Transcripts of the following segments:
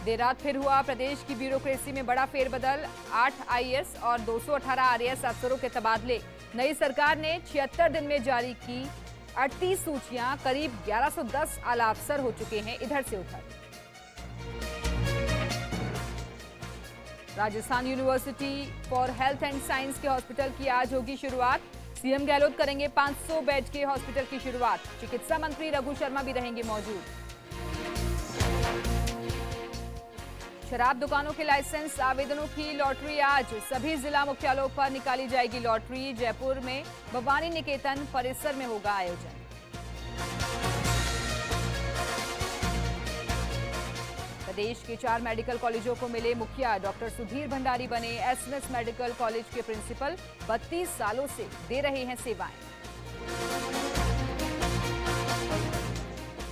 देर रात फिर हुआ प्रदेश की ब्यूरोक्रेसी में बड़ा फेरबदल। 8 आईएएस और 218 आरएएस अफसरों के तबादले। नई सरकार ने 76 दिन में जारी की 38 सूचियां। करीब 1110 आला अफसर हो चुके हैं इधर से उधर। Rajasthan university for health and science के हॉस्पिटल की आज होगी शुरुआत। सीएम गहलोत करेंगे 500 बेड के हॉस्पिटल की शुरुआत। चिकित्सा मंत्री रघु शर्मा भी रहेंगे मौजूद। शराब दुकानों के लाइसेंस आवेदनों की लॉटरी आज। सभी जिला मुख्यालयों पर निकाली जाएगी लॉटरी। जयपुर में भवानी निकेतन परिसर में होगा आयोजन। प्रदेश के 4 मेडिकल कॉलेजों को मिले मुखिया। डॉक्टर सुधीर भंडारी बने एसएमएस मेडिकल कॉलेज के प्रिंसिपल। 32 सालों से दे रहे हैं सेवाएं।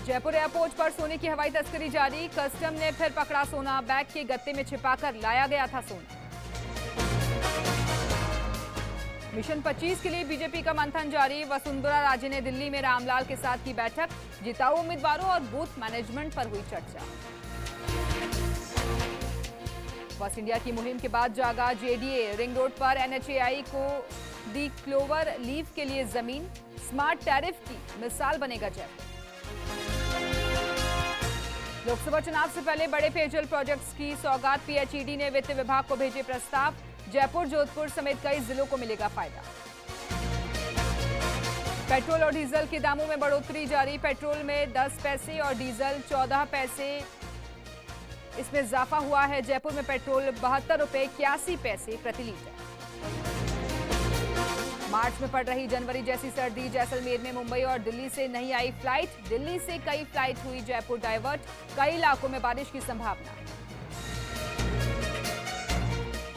जयपुर एयरपोर्ट पर सोने की हवाई तस्करी जारी। कस्टम ने फिर पकड़ा सोना। बैग के गत्ते में छिपाकर लाया गया था सोना। मिशन 25 के लिए बीजेपी का मंथन जारी। वसुंधरा राजे ने दिल्ली में रामलाल के साथ की बैठक। जिताऊ उम्मीदवारों और बूथ मैनेजमेंट पर हुई चर्चा। बस इंडिया की मुहिम के बाद जागा जेडीए। रिंग रोड पर एनएचएआई को दी क्लोवर लीव के लिए जमीन। स्मार्ट टैरिफ की मिसाल बनेगा जयपुर। लोकसभा चुनाव से पहले बड़े पेयजल प्रोजेक्ट्स की सौगात। पीएचईडी ने वित्त विभाग को भेजे प्रस्ताव। जयपुर, जोधपुर समेत कई जिलों को मिलेगा फायदा। पेट्रोल और डीजल के दामों में बढ़ोतरी जारी। पेट्रोल में 10 पैसे और डीजल 14 पैसे इसमें इजाफा हुआ है। जयपुर में पेट्रोल 72 रुपये 81 पैसे प्रति लीटर। मार्च में पड़ रही जनवरी जैसी सर्दी। जैसलमेर में मुंबई और दिल्ली से नहीं आई फ्लाइट। दिल्ली से कई फ्लाइट हुई जयपुर डाइवर्ट। कई इलाकों में बारिश की संभावना।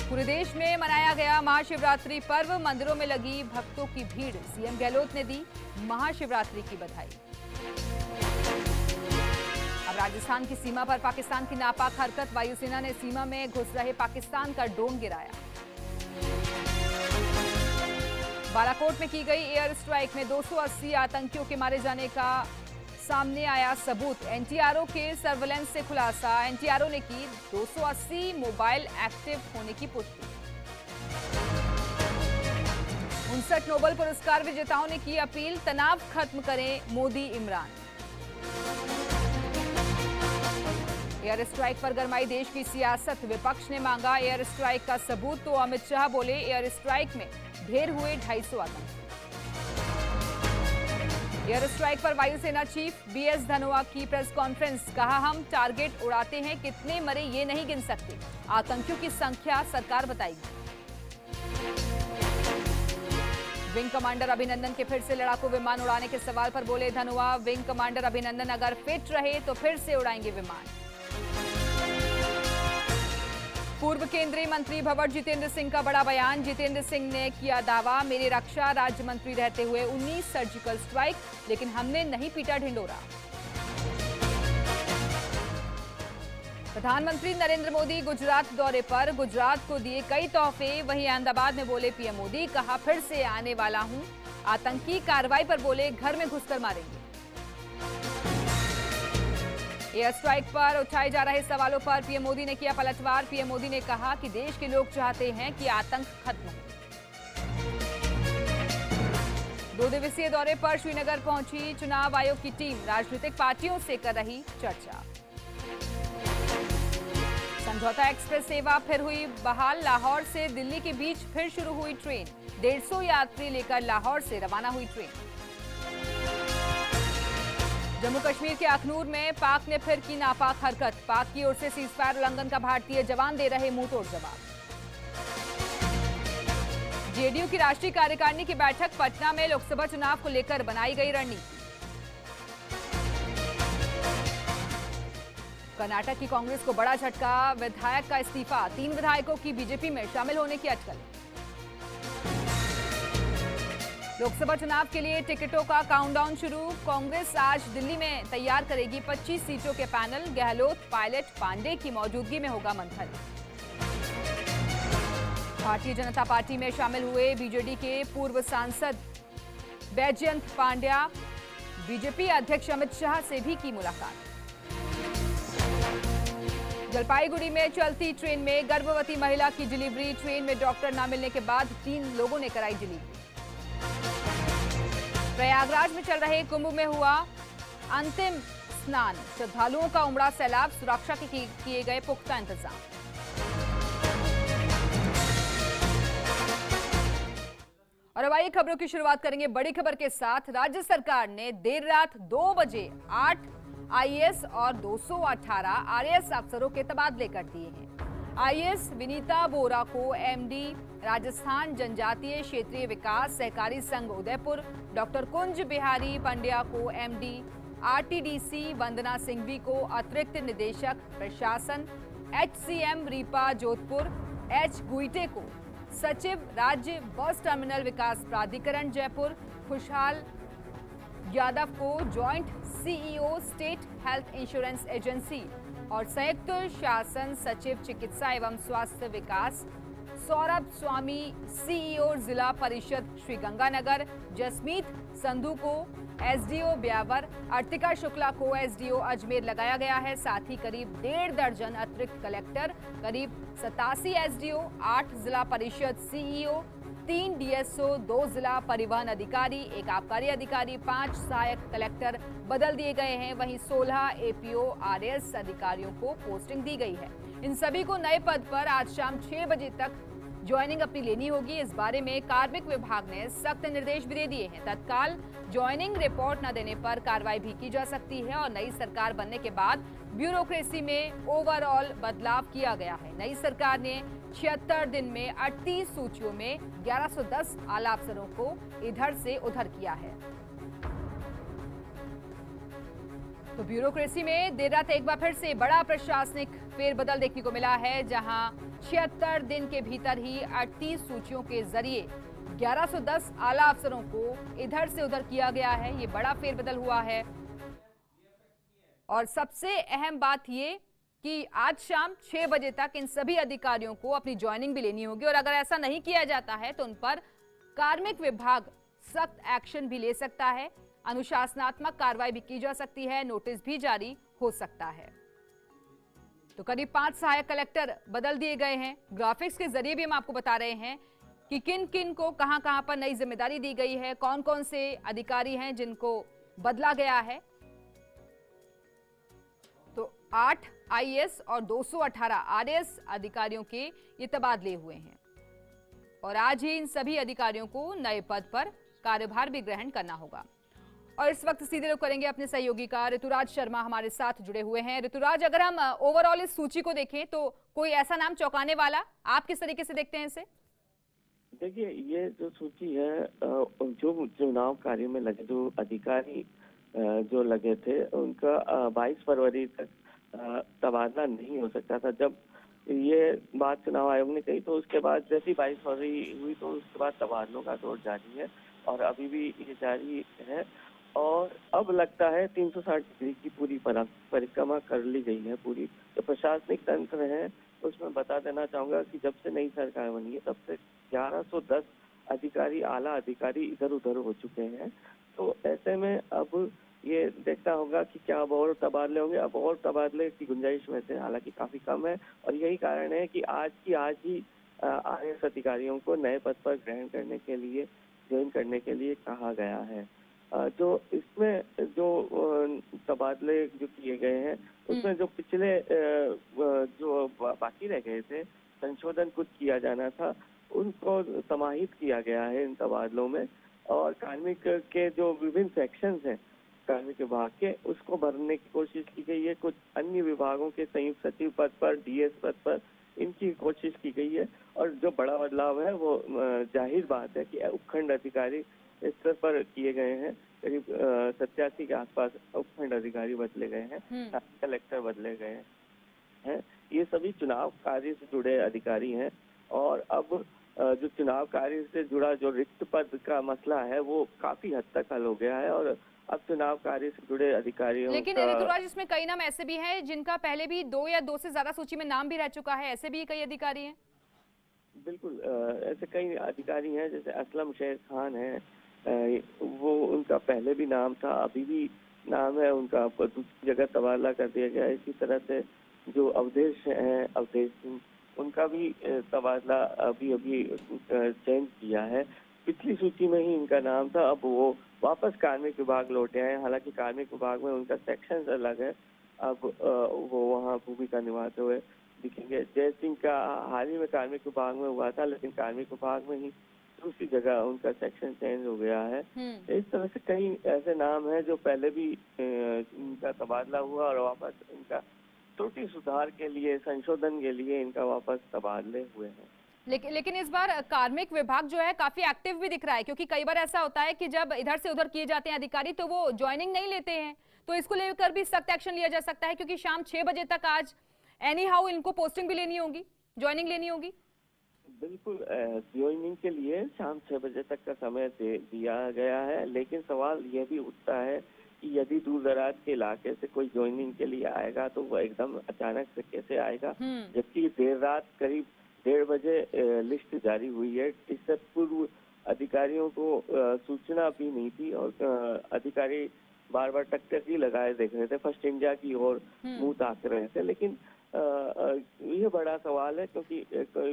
पूरे देश में मनाया गया महाशिवरात्रि पर्व। मंदिरों में लगी भक्तों की भीड़। सीएम गहलोत ने दी महाशिवरात्रि की बधाई। अब राजस्थान की सीमा पर पाकिस्तान की नापाक हरकत। वायुसेना ने सीमा में घुस रहे पाकिस्तान का ड्रोन गिराया। बालाकोट में की गई एयर स्ट्राइक में 280 आतंकियों के मारे जाने का सामने आया सबूत। एनटीआरओ के सर्वेलेंस से खुलासा। एनटीआरओ ने की 280 मोबाइल एक्टिव होने की पुष्टि। 59 नोबेल पुरस्कार विजेताओं ने की अपील। तनाव खत्म करें मोदी इमरान। एयर स्ट्राइक पर गरमाई देश की सियासत। विपक्ष ने मांगा एयर स्ट्राइक का सबूत तो अमित शाह बोले एयर स्ट्राइक में ढेर हुए 250 आतंकी। एयर स्ट्राइक पर वायुसेना चीफ बीएस धनोआ की प्रेस कॉन्फ्रेंस। कहा हम टारगेट उड़ाते हैं, कितने मरे ये नहीं गिन सकते। आतंकियों की संख्या सरकार बताएगी। विंग कमांडर अभिनंदन के फिर से लड़ाकू विमान उड़ाने के सवाल पर बोले धनोआ। विंग कमांडर अभिनंदन अगर फिट रहे तो फिर से उड़ाएंगे विमान। पूर्व केंद्रीय मंत्री भंवर जितेंद्र सिंह का बड़ा बयान। जितेंद्र सिंह ने किया दावा, मेरे रक्षा राज्य मंत्री रहते हुए 19 सर्जिकल स्ट्राइक, लेकिन हमने नहीं पीटा ढिंडोरा। प्रधानमंत्री नरेंद्र मोदी गुजरात दौरे पर। गुजरात को दिए कई तोहफे। वहीं अहमदाबाद में बोले पीएम मोदी। कहा फिर से आने वाला हूं। आतंकी कार्रवाई पर बोले घर में घुसकर मारेंगे। एयर स्ट्राइक पर उठाए जा रहे सवालों पर पीएम मोदी ने किया पलटवार। पीएम मोदी ने कहा कि देश के लोग चाहते हैं कि आतंक खत्म हो। 2 दिवसीय दौरे पर श्रीनगर पहुंची चुनाव आयोग की टीम। राजनीतिक पार्टियों से कर रही चर्चा। समझौता एक्सप्रेस सेवा फिर हुई बहाल। लाहौर से दिल्ली के बीच फिर शुरू हुई ट्रेन। 150 यात्री लेकर लाहौर से रवाना हुई ट्रेन। जम्मू कश्मीर के अखनूर में पाक ने फिर की नापाक हरकत। पाक की ओर से सीजफायर उल्लंघन का भारतीय जवान दे रहे मुंहतोड़ जवाब। जेडीयू की राष्ट्रीय कार्यकारिणी की बैठक पटना में। लोकसभा चुनाव को लेकर बनाई गई रणनीति। कर्नाटक की कांग्रेस को बड़ा झटका। विधायक का इस्तीफा। 3 विधायकों की बीजेपी में शामिल होने की अटकल। लोकसभा चुनाव के लिए टिकटों का काउंटडाउन शुरू। कांग्रेस आज दिल्ली में तैयार करेगी 25 सीटों के पैनल। गहलोत, पायलट, पांडे की मौजूदगी में होगा मंथन। भारतीय जनता पार्टी में शामिल हुए बीजेडी के पूर्व सांसद बैजयंत पांड्या। बीजेपी अध्यक्ष अमित शाह से भी की मुलाकात। जलपाईगुड़ी में चलती ट्रेन में गर्भवती महिला की डिलीवरी। ट्रेन में डॉक्टर न मिलने के बाद 3 लोगों ने कराई डिलीवरी। प्रयागराज में चल रहे कुंभ में हुआ अंतिम स्नान। श्रद्धालुओं का उमड़ा सैलाब। सुरक्षा के किए गए पुख्ता इंतजाम। और अब आइए खबरों की शुरुआत करेंगे बड़ी खबर के साथ। राज्य सरकार ने देर रात 2 बजे 8 आईएएस और 218 आरएएस अफसरों के तबादले कर दिए हैं। आईएएस विनीता बोरा को एमडी राजस्थान जनजातीय क्षेत्रीय विकास सहकारी संघ उदयपुर, डॉक्टर कुंज बिहारी पंड्या को एमडी आरटीडीसी, वंदना सिंघवी को अतिरिक्त निदेशक प्रशासन, एचसीएम रीपा जोधपुर, एच गुईटे को सचिव राज्य बस टर्मिनल विकास प्राधिकरण जयपुर, खुशहाल यादव को joint CEO state health insurance agency और संयुक्त शासन सचिव चिकित्सा एवं स्वास्थ्य विकास, सौरभ स्वामी सीईओ जिला परिषद श्रीगंगानगर, जसमीत संधू को एसडीओ ब्यावर, अर्तिका शुक्ला को एसडीओ अजमेर लगाया गया है। साथ ही करीब 1.5 दर्जन अतिरिक्त कलेक्टर, करीब 87 एसडीओ, 8 जिला परिषद सीईओ, 3 डीएसओ, 2 जिला परिवहन अधिकारी, 1 आबकारी अधिकारी, 5 सहायक कलेक्टर बदल दिए गए हैं। वहीं 16 एपीओ आरएएस अधिकारियों को पोस्टिंग दी गई है। इन सभी को नए पद पर आज शाम 6 बजे तक ज्वाइनिंग अपनी लेनी होगी। इस बारे में कार्मिक विभाग ने सख्त निर्देश भी दे दिए हैं। तत्काल ज्वाइनिंग रिपोर्ट न देने पर कार्रवाई भी की जा सकती है। और नई सरकार बनने के बाद ब्यूरोक्रेसी में ओवरऑल बदलाव किया गया है। नई सरकार ने 76 दिन में 38 सूचियों में 1110 आला अफसरों को इधर से उधर किया है। तो ब्यूरोक्रेसी में देर रात एक बार फिर से बड़ा प्रशासनिक फेरबदल देखने को मिला है, जहां 76 दिन के भीतर ही 38 सूचियों के जरिए 1110 आला अफसरों को इधर से उधर किया गया है। ये बड़ा फेरबदल हुआ है। और सबसे अहम बात ये कि आज शाम 6 बजे तक इन सभी अधिकारियों को अपनी ज्वाइनिंग भी लेनी होगी। और अगर ऐसा नहीं किया जाता है तो उन पर कार्मिक विभाग सख्त एक्शन भी ले सकता है, अनुशासनात्मक कार्रवाई भी की जा सकती है, नोटिस भी जारी हो सकता है। तो करीब 5 सहायक कलेक्टर बदल दिए गए हैं। ग्राफिक्स के जरिए भी हम आपको बता रहे हैं कि किन किन को कहां-कहां पर नई जिम्मेदारी दी गई है, कौन कौन से अधिकारी हैं जिनको बदला गया है। तो 8 आईएएस और 218 आरएएस अधिकारियों के ये तबादले हुए हैं। और आज ही इन सभी अधिकारियों को नए पद पर कार्यभार भी ग्रहण करना होगा। और इस वक्त सीधे रुख करेंगे अपने सहयोगी का ऋतुराज शर्मा हमारे साथ जुड़े हुए हैं। ऋतुराज, अगर हम ओवरऑल इस सूची को देखें तो कोई ऐसा नाम चौंकाने वाला, आप किस तरीके से देखते हैं इसे? देखिए, ये जो सूची है, जो चुनाव कार्य में लगे जो अधिकारी जो लगे थे उनका 22 फरवरी तक तबादला नहीं हो सकता था। जब ये बात चुनाव आयोग ने कही तो उसके बाद जैसी 22 फरवरी हुई तो उसके बाद तबादलों का दौर जारी है और अभी भी ये जारी है। और अब लगता है 360 डिग्री की पूरी परिक्रमा कर ली गई है। पूरी जो प्रशासनिक तंत्र है उसमें बता देना चाहूंगा कि जब से नई सरकार बनी है तब से 1110 अधिकारी, आला अधिकारी इधर उधर हो चुके हैं। तो ऐसे में अब ये देखना होगा कि क्या अब और तबादले होंगे। अब और तबादले की गुंजाइश वैसे हालांकि काफी कम है और यही कारण है कि आज ही आईएएस अधिकारियों को नए पद पर ग्रहण करने के लिए, ज्वाइन करने के लिए कहा गया है। जो इसमें जो तबादले जो किए गए हैं उसमें जो पिछले जो बाकी रह गए थे, संशोधन कुछ किया जाना था, उनको समाहित किया गया है इन तबादलों में। और कार्मिक के जो विभिन्न सेक्शंस हैं कार्मिक विभाग के, उसको भरने की कोशिश की गई है। कुछ अन्य विभागों के संयुक्त सचिव पद पर, डीएस पद पर इनकी कोशिश की गई है। और जो बड़ा बदलाव है वो जाहिर बात है कि उपखंड अधिकारी स्तर पर किए गए हैं। करीब 87 के आसपास उपखंड अधिकारी बदले गए हैं, कलेक्टर बदले गए हैं। ये सभी चुनाव कार्य से जुड़े अधिकारी हैं। और अब जो चुनाव कार्य से जुड़ा जो रिक्त पद का मसला है वो काफी हद तक हल हो गया है। और अब चुनाव कार्य से जुड़े अधिकारियों लेकिन ऋतुराज, इसमें कई नाम ऐसे भी हैं जिनका पहले भी 2 या 2 से ज्यादा सूची में नाम भी रह चुका है, ऐसे भी कई अधिकारी हैं। बिल्कुल, ऐसे कई अधिकारी हैं, जैसे असलम शेर खान है, वो उनका पहले भी नाम था, अभी भी नाम है उनका दूसरी जगह तबादला कर दिया गया है। इसी तरह से जो अवधेश हैं, अवधेश सिंह, उनका भी तबादला अभी चेंज किया है। पिछली सूची में ही इनका नाम था, अब वो वापस कार्मिक विभाग लौटे हैं। हालांकि कार्मिक विभाग में उनका सेक्शन अलग है, अब वो वहाँ भूमिका निभाते हुए दिखेंगे। जय सिंह का हाल ही में कार्मिक विभाग में हुआ था, लेकिन कार्मिक विभाग में ही दूसरी जगह उनका सेक्शन चेंज हो गया है। इस तरह से कई ऐसे नाम हैं जो पहले भी इनका तबादला हुआ और वापस इनका त्रुटि सुधार के लिए, संशोधन के लिए इनका वापस तबादले हुए हैं। लेकिन इस बार कार्मिक विभाग जो है काफी एक्टिव भी दिख रहा है, क्योंकि कई बार ऐसा होता है कि जब इधर से उधर किए जाते हैं अधिकारी तो वो ज्वाइनिंग नहीं लेते हैं, तो इसको लेकर भी सख्त एक्शन लिया जा सकता है, क्योंकि शाम 6 बजे तक आज एनी हाउ इनको पोस्टिंग भी लेनी होगी, ज्वाइनिंग लेनी होगी। बिल्कुल, ज्वाइनिंग के लिए शाम 6 बजे तक का समय दिया गया है, लेकिन सवाल यह भी उठता है कि यदि दूर दराज के इलाके से कोई ज्वाइनिंग के लिए आएगा तो वो एकदम अचानक से कैसे आएगा, जबकि देर रात करीब 1:30 बजे लिस्ट जारी हुई है। इससे पूर्व अधिकारियों को सूचना भी नहीं थी और अधिकारी बार बार टकटकी लगाए देख रहे थे, फर्स्ट इंडिया की ओर मुंह ताक रहे थे। लेकिन ये बड़ा सवाल है, क्योंकि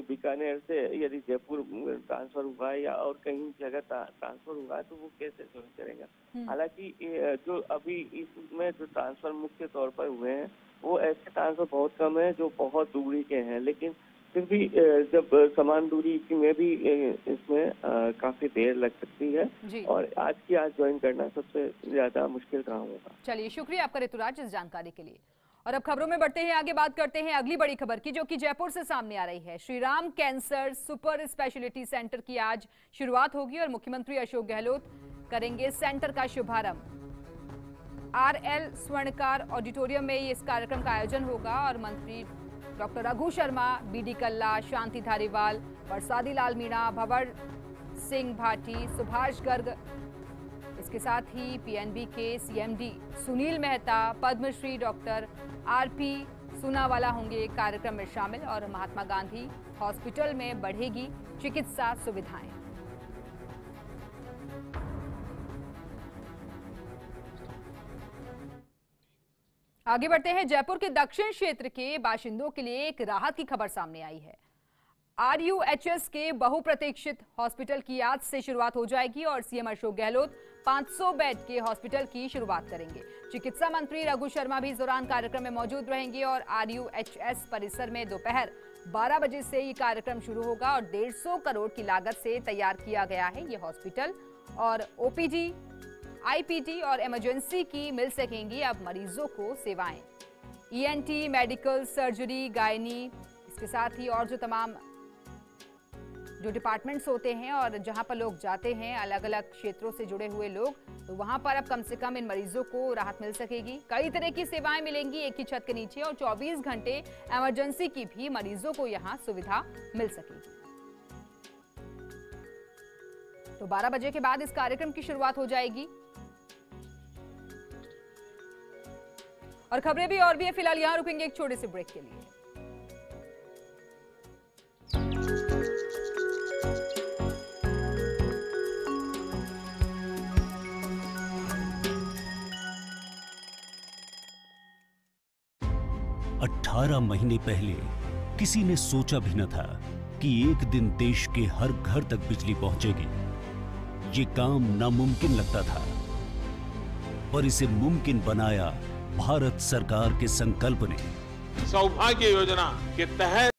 बीकानेर से यदि जयपुर ट्रांसफर हुआ या और कहीं जगह ट्रांसफर हुआ तो वो कैसे ज्वाइन करेगा। हालांकि जो अभी इसमें जो ट्रांसफर मुख्य तौर पर हुए हैं वो ऐसे ट्रांसफर बहुत कम है जो बहुत दूरी के हैं, लेकिन फिर भी जब समान दूरी में भी इसमें काफी देर लग सकती है और आज ज्वाइन करना सबसे ज्यादा मुश्किल काम होगा। चलिए, शुक्रिया आपका ऋतुराज इस जानकारी के लिए। और अब खबरों में बढ़ते हैं, आगे बात करते हैं अगली बड़ी खबर की, जो कि जयपुर से सामने आ रही है। Shriram cancer super speciality centre की आज शुरुआत होगी और मुख्यमंत्री अशोक गहलोत करेंगे सेंटर का शुभारंभ। RL स्वर्णकार ऑडिटोरियम में इस कार्यक्रम का आयोजन होगा और मंत्री डॉक्टर रघु शर्मा, BD कल्ला, शांति धारीवाल, बरसाती लाल मीणा, भंवर सिंह भाटी, सुभाष गर्ग, इसके साथ ही PNB के CMD Sunil Mehta, Padma Shri doctor RP Sunawala होंगे कार्यक्रम में शामिल और महात्मा गांधी हॉस्पिटल में बढ़ेगी चिकित्सा सुविधाएं। आगे बढ़ते हैं, जयपुर के दक्षिण क्षेत्र के बाशिंदों के लिए एक राहत की खबर सामने आई है। RUHS के बहुप्रतीक्षित हॉस्पिटल की आज से शुरुआत हो जाएगी और CM अशोक गहलोत 500 बेड के हॉस्पिटल की शुरुआत करेंगे। चिकित्सा मंत्री रघु शर्मा भी इस दौरान कार्यक्रम में मौजूद रहेंगे और RUHS परिसर में दोपहर 12 बजे से ये कार्यक्रम शुरू होगा और 150 करोड़ की लागत से तैयार किया गया है ये हॉस्पिटल। और OPD, IPD और इमरजेंसी की मिल सकेंगी अब मरीजों को सेवाएं। ENT, मेडिकल, सर्जरी, गायनी, इसके साथ ही और जो तमाम जो डिपार्टमेंट्स होते हैं और जहां पर लोग जाते हैं, अलग अलग क्षेत्रों से जुड़े हुए लोग, तो वहां पर अब कम से कम इन मरीजों को राहत मिल सकेगी। कई तरह की सेवाएं मिलेंगी एक ही छत के नीचे और 24 घंटे इमरजेंसी की भी मरीजों को यहां सुविधा मिल सकेगी। तो 12 बजे के बाद इस कार्यक्रम की शुरुआत हो जाएगी। और खबरें भी और भी है, फिलहाल यहां रुकेंगे एक छोटे से ब्रेक के लिए। 18 महीने पहले किसी ने सोचा भी न था कि एक दिन देश के हर घर तक बिजली पहुंचेगी। ये काम नामुमकिन लगता था, पर इसे मुमकिन बनाया भारत सरकार के संकल्प ने। सौभाग्य योजना के तहत